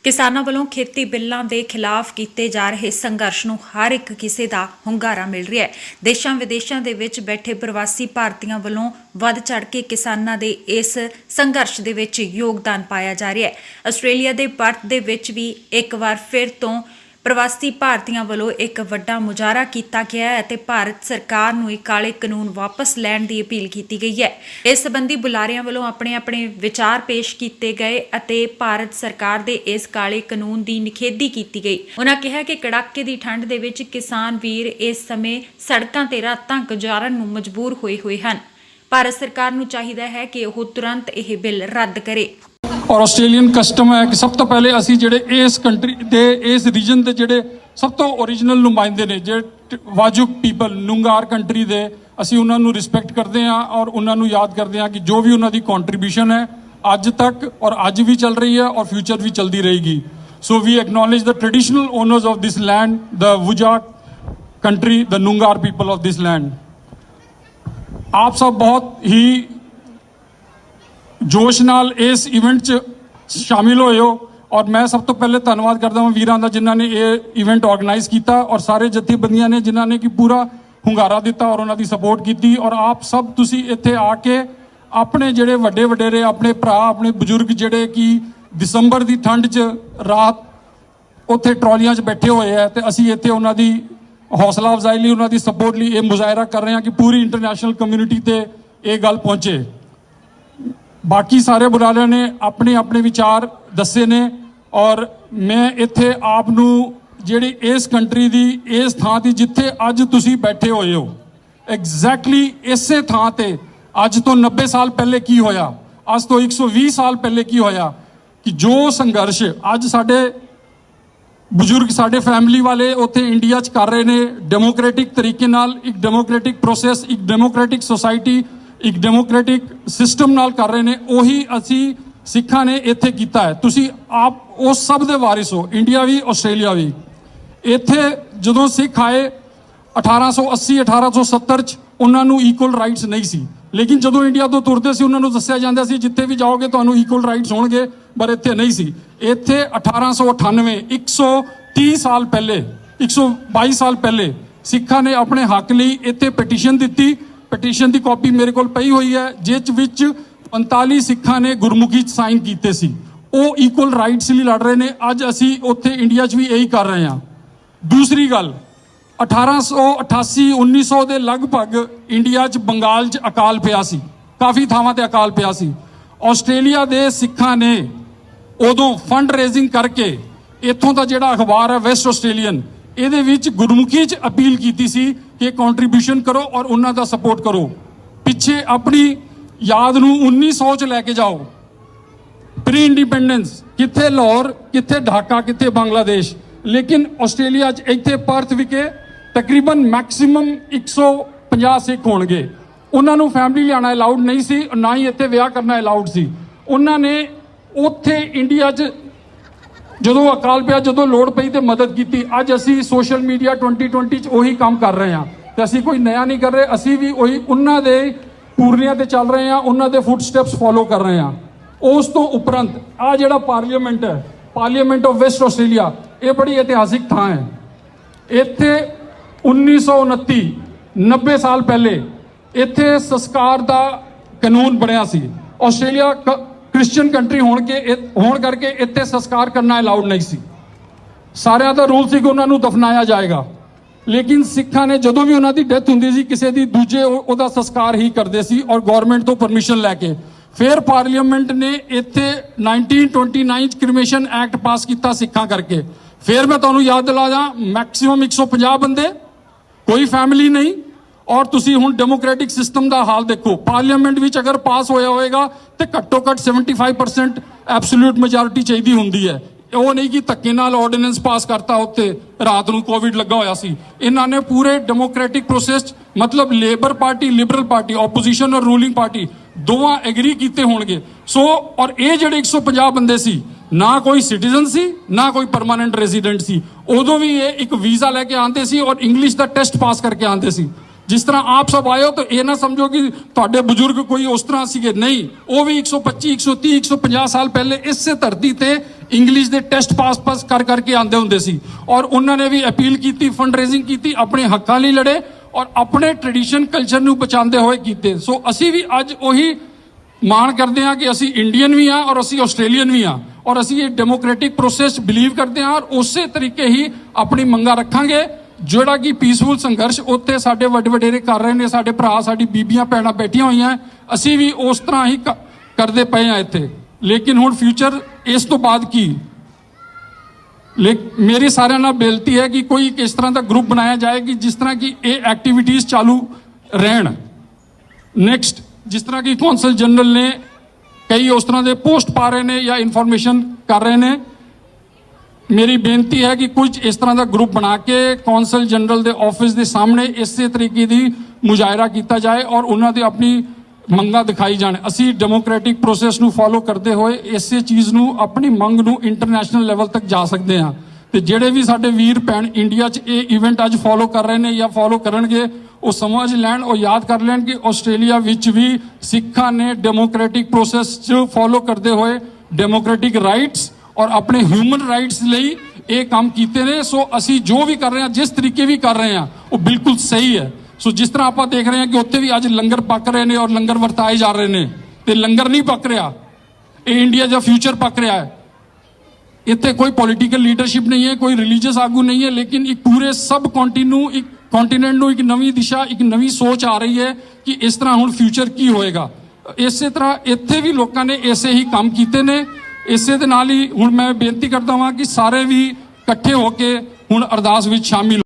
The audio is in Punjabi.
ਕਿਸਾਨਾਂ ਵੱਲੋਂ ਖੇਤੀ ਬਿੱਲਾਂ ਦੇ ਖਿਲਾਫ ਕੀਤੇ ਜਾ ਰਹੇ ਸੰਘਰਸ਼ ਨੂੰ ਹਰ ਇੱਕ ਕਿਸੇ ਦਾ ਹੁੰਗਾਰਾ ਮਿਲ ਰਿਹਾ ਹੈ। ਦੇਸ਼ਾਂ ਵਿਦੇਸ਼ਾਂ ਦੇ ਵਿੱਚ ਬੈਠੇ ਪ੍ਰਵਾਸੀ ਭਾਰਤੀਆਂ ਵੱਲੋਂ ਵੱਧ ਚੜ੍ਹ ਕੇ ਕਿਸਾਨਾਂ ਦੇ ਇਸ ਸੰਘਰਸ਼ ਦੇ ਵਿੱਚ ਯੋਗਦਾਨ ਪਾਇਆ ਜਾ ਰਿਹਾ ਹੈ। ਆਸਟ੍ਰੇਲੀਆ ਦੇ ਪਰਥ ਦੇ ਵਿੱਚ ਵੀ ਇੱਕ ਵਾਰ ਫਿਰ ਤੋਂ ਪ੍ਰਵਾਸੀ ਭਾਰਤੀਆਂ ਵੱਲੋਂ ਇੱਕ ਵੱਡਾ ਮੁਜ਼ਾਹਰਾ ਕੀਤਾ ਗਿਆ ਹੈ ਅਤੇ ਭਾਰਤ ਸਰਕਾਰ ਨੂੰ ਇਹ ਕਾਲੇ ਕਾਨੂੰਨ ਵਾਪਸ ਲੈਣ ਦੀ ਅਪੀਲ ਕੀਤੀ ਗਈ ਹੈ। ਇਸ ਸੰਬੰਧੀ ਬੁਲਾਰਿਆਂ ਵੱਲੋਂ ਆਪਣੇ ਵਿਚਾਰ ਪੇਸ਼ ਕੀਤੇ ਗਏ ਅਤੇ ਭਾਰਤ ਸਰਕਾਰ ਦੇ ਇਸ ਕਾਲੇ ਕਾਨੂੰਨ ਦੀ ਨਿਖੇਧੀ ਕੀਤੀ ਗਈ। ਉਹਨਾਂ ਕਿਹਾ ਕਿ ਕੜਾਕੇ ਦੀ ਠੰਡ ਦੇ ਵਿੱਚ ਕਿਸਾਨ ਵੀਰ ਇਸ ਸਮੇਂ ਸੜਕਾਂ ਤੇ ਰਾਤਾਂ ਗੁਜ਼ਾਰਨ ਨੂੰ ਮਜਬੂਰ ਹੋਏ ਹਨ। ਭਾਰਤ ਸਰਕਾਰ ਨੂੰ ਚਾਹੀਦਾ ਹੈ ਕਿ ਉਹ ਤੁਰੰਤ ਇਹ ਬਿੱਲ ਰੱਦ ਕਰੇ। और ਆਸਟ੍ਰੇਲੀਅਨ ਕਸਟਮ ਹੈ ਕਿ ਸਭ ਤੋਂ ਪਹਿਲੇ ਅਸੀਂ ਜਿਹੜੇ ਇਸ ਕੰਟਰੀ ਦੇ ਇਸ ਰੀਜਨ ਦੇ ਜਿਹੜੇ ਸਭ ਤੋਂ ਓਰੀਜਨਲ ਨੁਮਾਇੰਦੇ ਨੇ ਜਿਹੜੇ ਵਾਜੂਕ ਪੀਪਲ ਨੂੰਗਾਰ ਕੰਟਰੀ ਦੇ, ਅਸੀਂ ਉਹਨਾਂ ਨੂੰ ਰਿਸਪੈਕਟ ਕਰਦੇ ਹਾਂ ਔਰ ਉਹਨਾਂ ਨੂੰ ਯਾਦ ਕਰਦੇ ਹਾਂ ਕਿ ਜੋ ਵੀ ਉਹਨਾਂ ਦੀ ਕੰਟਰੀਬਿਊਸ਼ਨ ਹੈ ਅੱਜ ਤੱਕ ਔਰ ਅੱਜ ਵੀ ਚੱਲ ਰਹੀ ਹੈ ਔਰ ਫਿਊਚਰ ਵੀ ਚੱਲਦੀ ਰਹੇਗੀ। So we acknowledge the traditional owners of this land, the Whadjuk country, the Noongar people of this land. ਆਪ ਸਭ ਬਹੁਤ ਹੀ जोश नाल इस इवेंट च शामिल होए हो और मैं सब तो पहले धन्यवाद करता हूँ वीरां दा जिन्हां ने ये इवेंट ऑर्गेनाइज किया और सारे जथेबंदियां ने जिन्हां ने कि पूरा हुंगारा दिता और उन्हां दी सपोर्ट की। और आप सब तुसी इत्थे आके अपने जिहड़े वड्डे वडेरे अपने भरा अपने बजुर्ग जिहड़े कि दिसंबर दी ठंड च रात उत्थे ट्रॉलियां च बैठे हुए हैं ते असीं इत्थे उन्हां दी हौसला अफजाई लई उन्हां दी सपोर्ट लई ये मुजाहरा कर रहे हैं कि पूरी इंटरनेशनल कम्यूनिटी ते ये गल पहुंचे। बाकी सारे बुलारिਆਂ ने अपने अपने विचार दसे ने और मैं इत्थे आप नूं जिहड़ी इस कंट्री दी इस थां दी जिथे अज तुसी बैठे होए हो एग्जैक्टली इसे थां ते अज तो 90 साल पहले की होया, अज तो 120 साल पहले की होया कि जो संघर्ष अज साडे बजुर्ग साडे फैमिली वाले उत्थे इंडिया च कर रहे ने डेमोक्रेटिक तरीके नाल, एक डेमोक्रेटिक प्रोसैस, एक डेमोक्रेटिक सोसाइटी, एक डेमोक्रेटिक सिस्टम नाल कर रहे ने, उही असी सिखा ने इत्थे कीता है। तुसी आप उस सब दे वारिस हो, इंडिया भी आस्ट्रेलिया भी। इत्थे जदों सिख आए 1880 1870 च उन्हां नूं इक्वल राइट्स नहीं सी, लेकिन जदों इंडिया तो तुरदे सी उन्हां नूं दस्सिया जांदा सी जिथे भी जाओगे तुहानूं इक्वल राइट्स होणगे, पर इत्थे नहीं सी। इत्थे 1898 130 साल पहले 122 साल पहले सिखां ने अपने हक लई इत्थे पटीशन दित्ती। पटीशन की कॉपी मेरे को पई हुई है जिस विच 45 सिखां ने गुरमुखी साइन किए सी। वो इक्वल राइट्स लिए लड़ रहे हैं। अज असी उत्थे इंडिया च भी यही कर रहे हैं। दूसरी गल 1888 1900 के लगभग इंडिया च बंगाल च अकाल पिया सी, काफ़ी थावां ते अकाल पिया सी। आस्ट्रेलिया के सिखां ने उदों फंड रेजिंग करके इत्थों का जिहड़ा अखबार है वैस्ट आस्ट्रेलियन ਇਹਦੇ ਵਿੱਚ ਗੁਰਮੁਖੀ ਚ अपील की सी कि कंट्रीब्यूशन करो और उन्हां दा सपोर्ट करो। पिछे अपनी याद नूं 1900 च लैके जाओ, प्री इंडिपेंडेंस कित्थे लाहौर, कित्थे ढाका, कित्थे बांग्लादेश, लेकिन आस्ट्रेलिया च इत्थे पर्थ विखे तकरीबन मैक्सीमम 150 सिख होणगे। उन्हां नूं फैमिली लियाना अलाउड नहीं सी, ना ही इत्थे विआह करना अलाउड सी। उन्हां ने उत्थे इंडिया च ਜਦੋਂ ਅਕਾਲ ਪਿਆ ਜਦੋਂ ਲੋੜ ਪਈ ਤੇ ਮਦਦ ਕੀਤੀ। ਅੱਜ ਅਸੀਂ ਸੋਸ਼ਲ ਮੀਡੀਆ 2020 ਚ ਉਹੀ ਕੰਮ ਕਰ ਰਹੇ ਹਾਂ ਤੇ ਅਸੀਂ ਕੋਈ ਨया ਨਹੀਂ ਕਰ ਰਹੇ, ਅਸੀਂ ਵੀ ਉਹੀ ਉਹਨਾਂ ਦੇ ਪੂਰਨਿਆਂ ਤੇ ਚੱਲ ਰਹੇ ਹਾਂ, ਉਹਨਾਂ ਦੇ ਫੁੱਟ ਸਟੈਪਸ ਫੋਲੋ ਕਰ ਰਹੇ ਹਾਂ। ਉਸ ਤੋਂ ਉਪਰੰਤ ਆ ਜਿਹੜਾ ਪਾਰਲੀਮੈਂਟ ਹੈ, ਪਾਰਲੀਮੈਂਟ ਆਫ ਵੈਸਟ ਆਸਟ੍ਰੇਲੀਆ, ਇਹ ਬੜੀ ਇਤਿਹਾਸਿਕ ਥਾਂ ਹੈ। ਇੱਥੇ 1929 90 ਸਾਲ ਪਹਿਲੇ ਇੱਥੇ ਸੰਸਕਾਰ ਦਾ ਕਾਨੂੰਨ ਬਣਿਆ ਸੀ। ਆਸਟ੍ਰੇਲੀਆ क्रिश्चियन कंट्री होने करके इत्थे संस्कार करना अलाउड नहीं सी। सारिਆਂ ਦਾ रूल सी कि उन्होंने दफनाया जाएगा, लेकिन सिखा ने जो भी उन्होंने डेथ होंदी सी किसी की दूजे ਉਹਦਾ संस्कार ही करते सी और गौरमेंट तो परमिशन लैके। फिर पार्लीमेंट ने इत्थे 1929 क्रिमेशन एक्ट पास किया सिखा करके। फिर मैं तुहानूं याद दिला दा मैक्सीमम 150 बंदे, कोई फैमिली नहीं। और तुसी हुण डेमोक्रेटिक सिस्टम का हाल देखो, पार्लीमेंट विच अगर पास होया होएगा तो घट्टो घट्ट 75% एब्सोल्यूट मेजोरिटी चाहिए होंदी है। वो नहीं कि धक्के नाल ऑर्डीनेंस पास करता उत्ते रात नूं कोविड लगा होया सी। इन्हां ने पूरे डेमोक्रेटिक प्रोसेस मतलब labour party liberal party opposition और रूलिंग पार्टी दोवां एग्री कीते होणगे। सो और ये जिहड़े 150 बंदे सी ना कोई सिटीजन सी ना कोई परमानेंट रेजिडेंट सी। उदों भी ये एक वीज़ा लैके आते सी और इंग्लिश का टेस्ट पास करके आते सी। ਜਿਸ ਤਰ੍ਹਾਂ ਆਪ ਸਭ ਆਏ ਹੋ ਤਾਂ ਇਹ ਨਾ ਸਮਝੋ ਕਿ ਤੁਹਾਡੇ ਬਜ਼ੁਰਗ ਕੋਈ ਉਸ ਤਰ੍ਹਾਂ ਸੀਗੇ, ਨਹੀਂ, ਉਹ ਵੀ 125 130 150 ਸਾਲ ਪਹਿਲੇ ਇਸੇ ਧਰਤੀ ਤੇ ਇੰਗਲਿਸ਼ ਦੇ ਟੈਸਟ ਪਾਸ ਕਰ ਕਰਕੇ ਆਉਂਦੇ ਹੁੰਦੇ ਸੀ ਔਰ ਉਹਨਾਂ ਨੇ ਵੀ ਅਪੀਲ ਕੀਤੀ, ਫੰਡ ਰੇਜ਼ਿੰਗ ਕੀਤੀ, ਆਪਣੇ ਹੱਕਾਂ ਲਈ ਲੜੇ ਔਰ ਆਪਣੇ ਟ੍ਰੈਡੀਸ਼ਨ ਕਲਚਰ ਨੂੰ ਬਚਾਉਂਦੇ ਹੋਏ ਕੀਤੇ। ਸੋ ਅਸੀਂ ਵੀ ਅੱਜ ਉਹੀ ਮਾਣ ਕਰਦੇ ਹਾਂ ਕਿ ਅਸੀਂ ਇੰਡੀਅਨ ਵੀ ਹਾਂ ਔਰ ਅਸੀਂ ਆਸਟ੍ਰੇਲੀਅਨ ਵੀ ਹਾਂ ਔਰ ਅਸੀਂ ਇਹ ਡੈਮੋਕ੍ਰੈਟਿਕ ਪ੍ਰੋਸੈਸ ਬਿਲੀਵ ਕਰਦੇ ਹਾਂ ਔਰ ਉਸੇ ਤਰੀਕੇ ਹੀ ਆਪਣੀ ਮੰਗਾਂ ਰੱਖਾਂਗੇ। ਜਿਹੜਾ ਕਿ ਪੀਸਫੁਲ ਸੰਘਰਸ਼ ਉੱਤੇ ਸਾਡੇ ਵੱਡੇ ਵਡੇਰੇ ਕਰ ਰਹੇ ਨੇ, ਸਾਡੇ ਭਰਾ, ਸਾਡੀ ਬੀਬੀਆਂ ਭੈਣਾਂ ਬੈਠੀਆਂ ਹੋਈਆਂ, ਅਸੀਂ ਵੀ ਉਸ ਤਰ੍ਹਾਂ ਹੀ ਕਰਦੇ ਪਏ ਹਾਂ ਇੱਥੇ। ਲੇਕਿਨ ਹੁਣ ਫਿਊਚਰ ਇਸ ਤੋਂ ਬਾਅਦ ਕੀ? ਮੇਰੀ ਸਾਰਿਆਂ ਨਾਲ ਬੇਨਤੀ ਹੈ ਕਿ ਕੋਈ ਇਸ ਤਰ੍ਹਾਂ ਦਾ ਗਰੁੱਪ ਬਣਾਇਆ ਜਾਏ ਕਿ ਜਿਸ ਤਰ੍ਹਾਂ ਕਿ ਇਹ ਐਕਟੀਵਿਟੀਜ਼ ਚਾਲੂ ਰਹਿਣ। ਨੈਕਸਟ, ਜਿਸ ਤਰ੍ਹਾਂ ਕਿ ਕੌਂਸਲ ਜਨਰਲ ਨੇ ਕਈ ਉਸ ਤਰ੍ਹਾਂ ਦੇ ਪੋਸਟ ਪਾ ਰਹੇ ਨੇ ਜਾਂ ਇਨਫੋਰਮੇਸ਼ਨ ਕਰ ਰਹੇ ਨੇ, ਮੇਰੀ ਬੇਨਤੀ ਹੈ ਕਿ ਕੁਝ ਇਸ ਤਰ੍ਹਾਂ ਦਾ ਗਰੁੱਪ ਬਣਾ ਕੇ ਕੌਂਸਲ ਜਨਰਲ ਦੇ ਆਫਿਸ ਦੇ ਸਾਹਮਣੇ ਇਸੇ ਤਰੀਕੇ ਦੀ ਮੁਜ਼ਾਹਰਾ ਕੀਤਾ ਜਾਏ ਔਰ ਉਹਨਾਂ ਦੀ ਆਪਣੀ ਮੰਗਾਂ ਦਿਖਾਈ ਜਾਣ। ਅਸੀਂ ਡੈਮੋਕ੍ਰੈਟਿਕ ਪ੍ਰੋਸੈਸ ਨੂੰ ਫੋਲੋ ਕਰਦੇ ਹੋਏ ਇਸੇ ਚੀਜ਼ ਨੂੰ, ਆਪਣੀ ਮੰਗ ਨੂੰ ਇੰਟਰਨੈਸ਼ਨਲ ਲੈਵਲ ਤੱਕ ਜਾ ਸਕਦੇ ਹਾਂ। ਤੇ ਜਿਹੜੇ ਵੀ ਸਾਡੇ ਵੀਰ ਭੈਣ ਇੰਡੀਆ 'ਚ ਇਹ ਇਵੈਂਟ ਅੱਜ ਫੋਲੋ ਕਰ ਰਹੇ ਨੇ ਜਾਂ ਫੋਲੋ ਕਰਨਗੇ, ਉਹ ਸਮਝ ਲੈਣ, ਉਹ ਯਾਦ ਕਰ ਲੈਣ ਕਿ ਆਸਟ੍ਰੇਲੀਆ ਵਿੱਚ ਵੀ ਸਿੱਖਾਂ ਨੇ ਡੈਮੋਕ੍ਰੈਟਿਕ ਪ੍ਰੋਸੈਸ 'ਚ ਫੋਲੋ ਕਰਦੇ ਹੋਏ ਡੈਮੋਕ੍ਰੈਟਿਕ ਰਾਈਟਸ ਔਰ ਆਪਣੇ ਹਿਊਮਨ ਰਾਈਟਸ ਲਈ ਇਹ ਕੰਮ ਕੀਤੇ ਨੇ। ਸੋ ਅਸੀਂ ਜੋ ਵੀ ਕਰ ਰਹੇ ਹਾਂ, ਜਿਸ ਤਰੀਕੇ ਵੀ ਕਰ ਰਹੇ ਹਾਂ, ਉਹ ਬਿਲਕੁਲ ਸਹੀ ਹੈ। ਸੋ ਜਿਸ ਤਰ੍ਹਾਂ ਆਪਾਂ ਦੇਖ ਰਹੇ ਹਾਂ ਕਿ ਉੱਥੇ ਵੀ ਅੱਜ ਲੰਗਰ ਪੱਕ ਰਹੇ ਨੇ ਔਰ ਲੰਗਰ ਵਰਤਾਏ ਜਾ ਰਹੇ ਨੇ, ਤੇ ਲੰਗਰ ਨਹੀਂ ਪੱਕ ਰਿਹਾ, ਇਹ ਇੰਡੀਆ ਦਾ ਫਿਊਚਰ ਪੱਕ ਰਿਹਾ ਹੈ। ਇੱਥੇ ਕੋਈ ਪੋਲੀਟੀਕਲ ਲੀਡਰਸ਼ਿਪ ਨਹੀਂ ਹੈ, ਕੋਈ ਰਿਲੀਜੀਅਸ ਆਗੂ ਨਹੀਂ ਹੈ, ਲੇਕਿਨ ਇੱਕ ਪੂਰੇ ਸਬ ਕੰਟੀਨੈਂਟ ਨੂੰ ਇੱਕ ਨਵੀਂ ਦਿਸ਼ਾ, ਇੱਕ ਨਵੀਂ ਸੋਚ ਆ ਰਹੀ ਹੈ ਕਿ ਇਸ ਤਰ੍ਹਾਂ ਹੁਣ ਫਿਊਚਰ ਕੀ ਹੋਏਗਾ। ਇਸੇ ਤਰ੍ਹਾਂ ਇੱਥੇ ਵੀ ਲੋਕਾਂ ਨੇ ਐਸੇ ਹੀ ਕੰਮ ਕੀਤੇ ਨੇ। ਇਸੇ ਦੇ ਨਾਲ ਹੀ ਹੁਣ ਮੈਂ ਬੇਨਤੀ ਕਰਦਾ ਹਾਂ ਕਿ ਸਾਰੇ ਵੀ ਇਕੱਠੇ ਹੋ ਕੇ ਹੁਣ ਅਰਦਾਸ ਵਿੱਚ ਸ਼ਾਮਿਲ